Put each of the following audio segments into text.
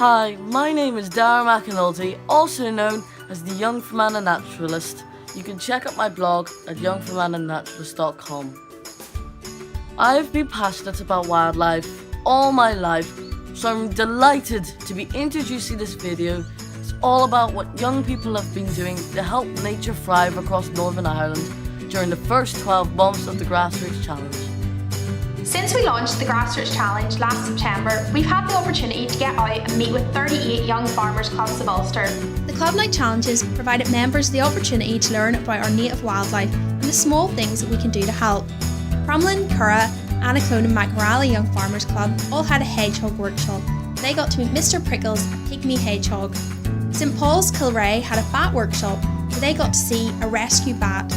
Hi, my name is Dara McAnulty, also known as the Young Fermanagh Naturalist. You can check out my blog at youngfermanaghnaturalist.com. I've been passionate about wildlife all my life, so I'm delighted to be introducing this video. It's all about what young people have been doing to help nature thrive across Northern Ireland during the first 12 months of the Grassroots Challenge. Since we launched the Grassroots Challenge last September, we've had the opportunity to get out and meet with 38 young farmers clubs of Ulster. The Club Night Challenges provided members the opportunity to learn about our native wildlife and the small things that we can do to help. Crumlin, Curra, Annaclone and Macrally Young Farmers Club all had a hedgehog workshop. They got to meet Mr Prickles, a pygmy hedgehog. St Paul's Kilray had a bat workshop where they got to see a rescue bat.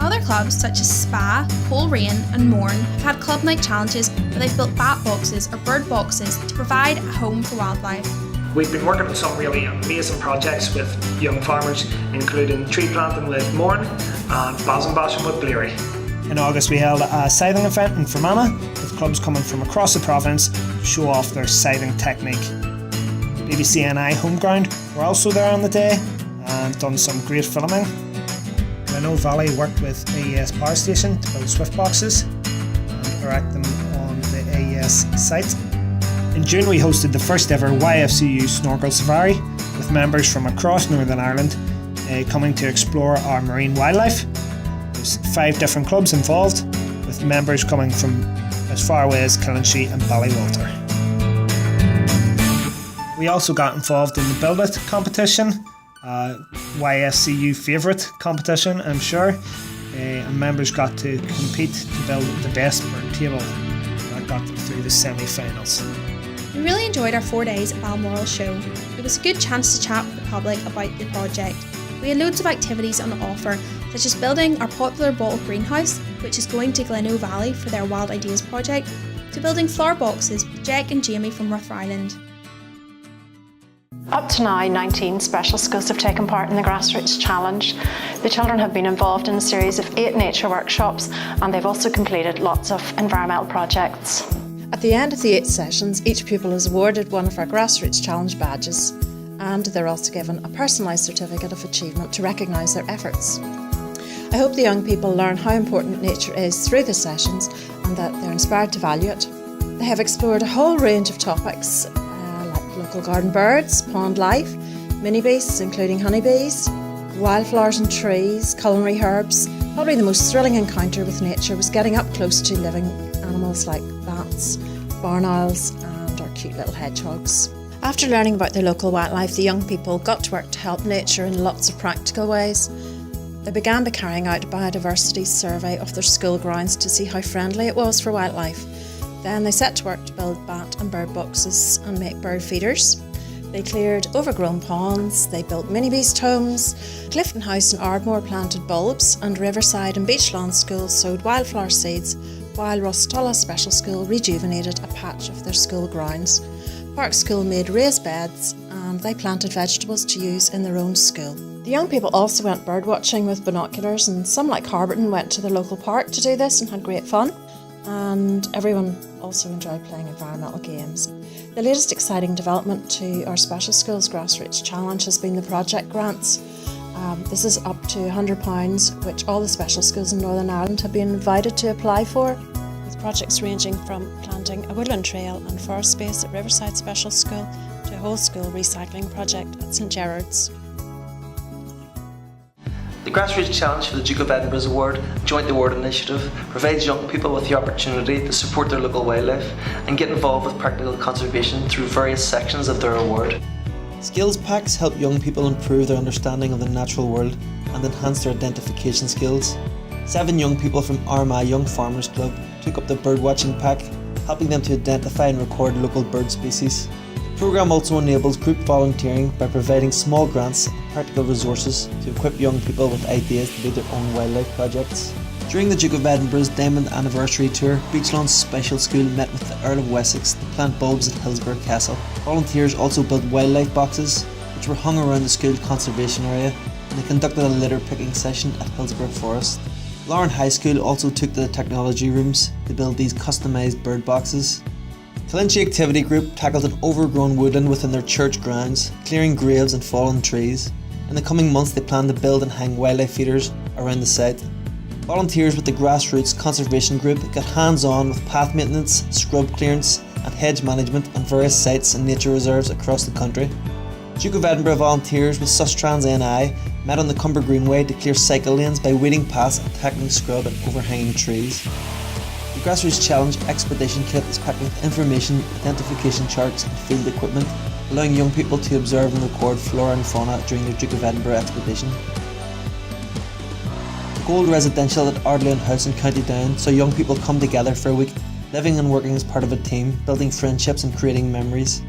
Other clubs such as Spa, Coleraine and Mourne have had Club Night Challenges where they've built bat boxes or bird boxes to provide a home for wildlife. We've been working on some really amazing projects with young farmers, including tree planting with Mourne and bosom bashing with Bleary. In August we held a scything event in Fermanagh with clubs coming from across the province to show off their scything technique. BBC NI Homeground were also there on the day and done some great filming. Glenno Valley worked with AES Power Station to build swift boxes and erect them on the AES site. In June we hosted the first ever YFCU Snorkel Safari with members from across Northern Ireland coming to explore our marine wildlife. There's 5 different clubs involved, with members coming from as far away as Killinshy and Ballywalter. We also got involved in the Build It competition, YFCU favourite competition I'm sure, and members got to compete to build the best bird table that got them through the semi-finals. We really enjoyed our 4 days at Balmoral Show. It was a good chance to chat with the public about the project. We had loads of activities on offer, such as building our popular bottle greenhouse, which is going to Glenno Valley for their Wild Ideas project, to building flower boxes with Jack and Jamie from Ruther Island. Up to now, 19 special schools have taken part in the Grassroots Challenge. The children have been involved in a series of 8 nature workshops, and they've also completed lots of environmental projects. At the end of the 8 sessions, each pupil is awarded one of our Grassroots Challenge badges, and they're also given a personalised certificate of achievement to recognise their efforts. I hope the young people learn how important nature is through the sessions and that they're inspired to value it. They have explored a whole range of topics like local garden birds, pond life, mini beasts including honeybees, wildflowers and trees, culinary herbs. Probably the most thrilling encounter with nature was getting up close to living animals like bats, barn owls and our cute little hedgehogs. After learning about the local wildlife, the young people got to work to help nature in lots of practical ways. They began by carrying out a biodiversity survey of their school grounds to see how friendly it was for wildlife. Then they set to work to build bat and bird boxes and make bird feeders. They cleared overgrown ponds, they built mini beast homes, Clifton House and Ardmore planted bulbs, and Riverside and Beachland schools sowed wildflower seeds, while Rostolla Special School rejuvenated a patch of their school grounds. Park School made raised beds and they planted vegetables to use in their own school. The young people also went bird watching with binoculars, and some like Harberton went to the local park to do this and had great fun. And everyone also enjoyed playing environmental games. The latest exciting development to our Special Schools Grassroots Challenge has been the project grants. This is up to £100, which all the special schools in Northern Ireland have been invited to apply for, with projects ranging from planting a woodland trail and forest space at Riverside Special School to a whole school recycling project at St Gerard's. The Grassroots Challenge for the Duke of Edinburgh's Award, Joint Award Initiative, provides young people with the opportunity to support their local wildlife and get involved with practical conservation through various sections of their award. Skills packs help young people improve their understanding of the natural world and enhance their identification skills. 7 young people from Armagh Young Farmers Club took up the birdwatching pack, helping them to identify and record local bird species. The programme also enables group volunteering by providing small grants and practical resources to equip young people with ideas to lead their own wildlife projects. During the Duke of Edinburgh's Diamond Anniversary Tour, Beachland's Special School met with the Earl of Wessex to plant bulbs at Hillsborough Castle. Volunteers also built wildlife boxes, which were hung around the school conservation area, and they conducted a litter picking session at Hillsborough Forest. Lauren High School also took to the technology rooms to build these customised bird boxes. Calinchi Activity Group tackled an overgrown woodland within their church grounds, clearing graves and fallen trees. In the coming months they plan to build and hang wildlife feeders around the site. Volunteers with the Grassroots Conservation Group got hands-on with path maintenance, scrub clearance and hedge management on various sites and nature reserves across the country. Duke of Edinburgh volunteers with Sustrans NI met on the Cumber Greenway to clear cycle lanes by weeding paths and tackling scrub and overhanging trees. The Grassroots Challenge Expedition Kit is packed with information, identification charts and field equipment, allowing young people to observe and record flora and fauna during their Duke of Edinburgh expedition. The Gold Residential at Ardleon House in County Down saw young people come together for a week, living and working as part of a team, building friendships and creating memories.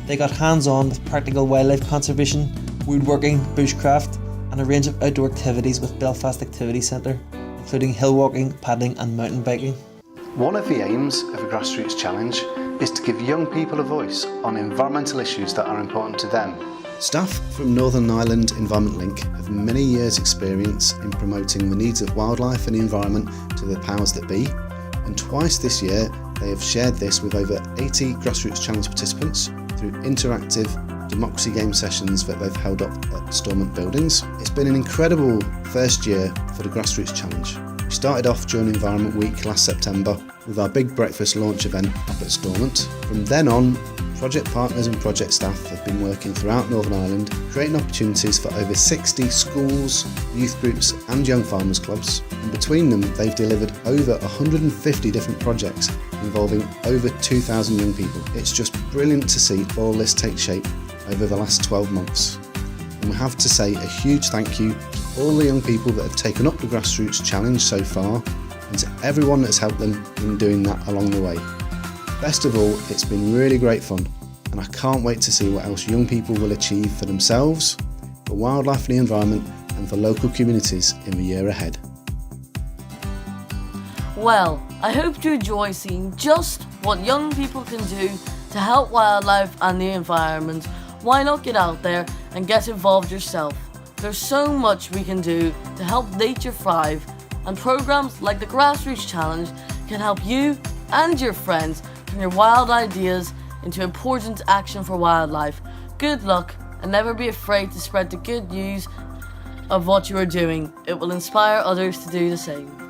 They got hands-on with practical wildlife conservation, woodworking, bushcraft and a range of outdoor activities with Belfast Activity Centre, including hill walking, paddling and mountain biking. One of the aims of a Grassroots Challenge is to give young people a voice on environmental issues that are important to them. Staff from Northern Ireland Environment Link have many years' experience in promoting the needs of wildlife and the environment to the powers that be, and twice this year they have shared this with over 80 Grassroots Challenge participants through interactive democracy game sessions that they've held up at Stormont buildings. It's been an incredible first year for the Grassroots Challenge. We started off during Environment Week last September with our big breakfast launch event up at Stormont. From then on, project partners and project staff have been working throughout Northern Ireland, creating opportunities for over 60 schools, youth groups and young farmers clubs. And between them, they've delivered over 150 different projects involving over 2,000 young people. It's just brilliant to see all this take shape over the last 12 months. And we have to say a huge thank you to all the young people that have taken up the Grassroots Challenge so far, and to everyone that's helped them in doing that along the way. Best of all, it's been really great fun, and I can't wait to see what else young people will achieve for themselves, for wildlife and the environment, and for local communities in the year ahead. Well, I hope you enjoy seeing just what young people can do to help wildlife and the environment. Why not get out there and get involved yourself? There's so much we can do to help nature thrive, and programs like the Grassroots Challenge can help you and your friends turn your wild ideas into important action for wildlife. Good luck, and never be afraid to spread the good news of what you are doing. It will inspire others to do the same.